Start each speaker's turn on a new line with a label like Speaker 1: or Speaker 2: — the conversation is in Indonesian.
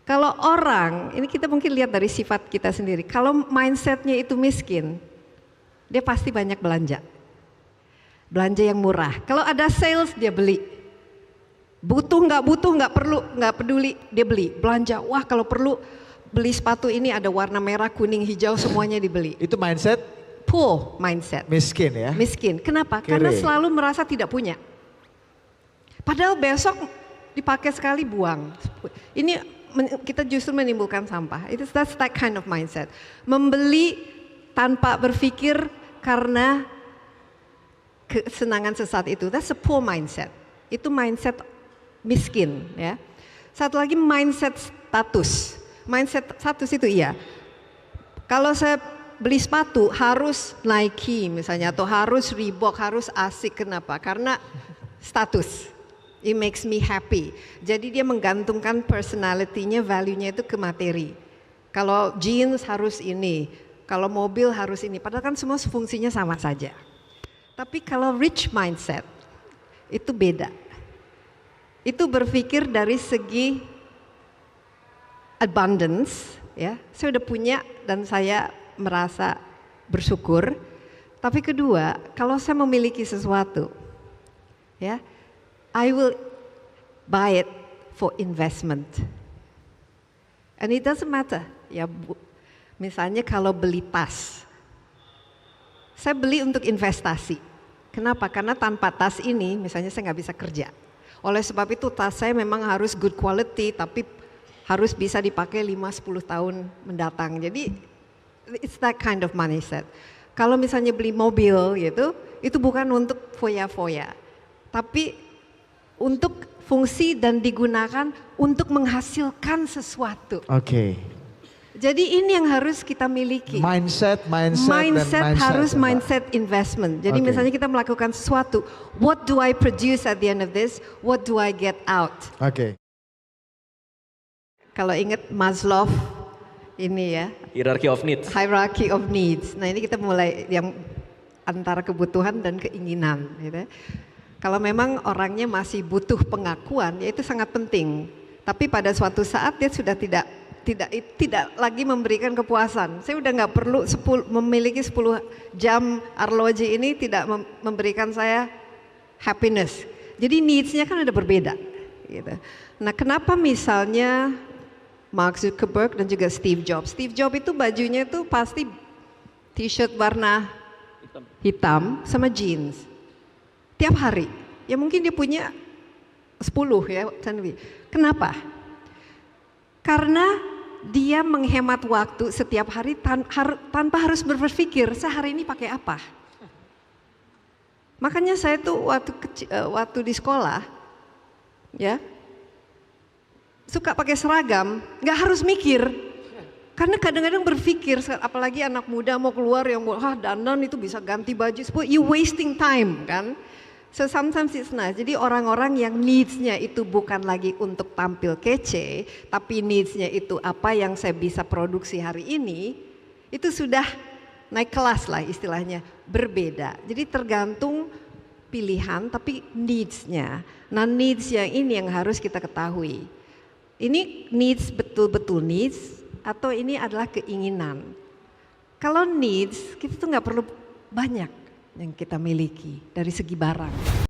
Speaker 1: Kalau orang, ini kita mungkin lihat dari sifat kita sendiri, kalau mindsetnya itu miskin, dia pasti banyak belanja. Belanja yang murah. Kalau ada sales, dia beli. Butuh, nggak perlu, nggak peduli, dia beli. Belanja, wah kalau perlu beli sepatu ini ada warna merah, kuning, hijau, semuanya dibeli.
Speaker 2: Itu mindset
Speaker 1: Poor mindset.
Speaker 2: miskin ya?
Speaker 1: Miskin. Kenapa?
Speaker 2: Kere.
Speaker 1: Karena selalu merasa tidak punya. Padahal besok dipakai sekali buang. Ini kita justru menimbulkan sampah. That's that kind of mindset. Membeli tanpa berpikir karena kesenangan sesaat itu. That's a poor mindset. Itu mindset miskin ya. Satu lagi mindset status. Mindset status itu iya. Kalau saya beli sepatu harus Nike misalnya atau harus Reebok, harus asik. Kenapa? Karena status. It makes me happy. Jadi dia menggantungkan personality-nya, value-nya itu ke materi. Kalau jeans harus ini, kalau mobil harus ini. Padahal kan semua fungsinya sama saja. Tapi kalau rich mindset, itu beda. Itu berpikir dari segi abundance, ya. Saya udah punya dan saya merasa bersyukur. Tapi kedua, kalau saya memiliki sesuatu, ya, I will buy it for investment. And it doesn't matter, ya Bu. Misalnya kalau beli tas, saya beli untuk investasi. Kenapa? Karena tanpa tas ini, misalnya saya nggak bisa kerja. Oleh sebab itu tas saya memang harus good quality, tapi harus bisa dipakai 5-10 tahun mendatang. Jadi it's that kind of mindset. Kalau misalnya beli mobil gitu, itu bukan untuk foya-foya, tapi untuk fungsi dan digunakan untuk menghasilkan sesuatu.
Speaker 2: Oke.
Speaker 1: Jadi ini yang harus kita miliki.
Speaker 2: Mindset
Speaker 1: Harus
Speaker 2: ya,
Speaker 1: mindset investment. Jadi misalnya kita melakukan sesuatu, what do I produce at the end of this? What do I get out?
Speaker 2: Oke.
Speaker 1: Kalau ingat Maslow ini ya, hierarchy of needs. Nah ini kita mulai yang antara kebutuhan dan keinginan. Gitu. Kalau memang orangnya masih butuh pengakuan, ya itu sangat penting. Tapi pada suatu saat dia sudah tidak lagi memberikan kepuasan. Saya udah nggak perlu memiliki 10 jam arloji ini tidak memberikan saya happiness. Jadi needs-nya kan ada berbeda. Gitu. Nah kenapa misalnya Mark Zuckerberg dan juga Steve Jobs. Steve Jobs itu bajunya itu pasti t-shirt warna hitam sama jeans. Tiap hari. Ya mungkin dia punya 10 ya. Kenapa? Karena dia menghemat waktu setiap hari tanpa harus berpikir saya hari ini pakai apa. Makanya saya tuh waktu di sekolah ya suka pakai seragam, nggak harus mikir. Karena kadang-kadang berpikir, apalagi anak muda mau keluar yang dandan itu bisa ganti baju, you wasting time kan. So sometimes it's nice. Jadi orang-orang yang needs-nya itu bukan lagi untuk tampil kece, tapi needs-nya itu apa yang saya bisa produksi hari ini, itu sudah naik kelas lah istilahnya, berbeda. Jadi tergantung pilihan tapi needs-nya. Nah needs yang ini yang harus kita ketahui. Ini needs betul-betul needs atau ini adalah keinginan. Kalau needs, kita tuh nggak perlu banyak yang kita miliki dari segi barang.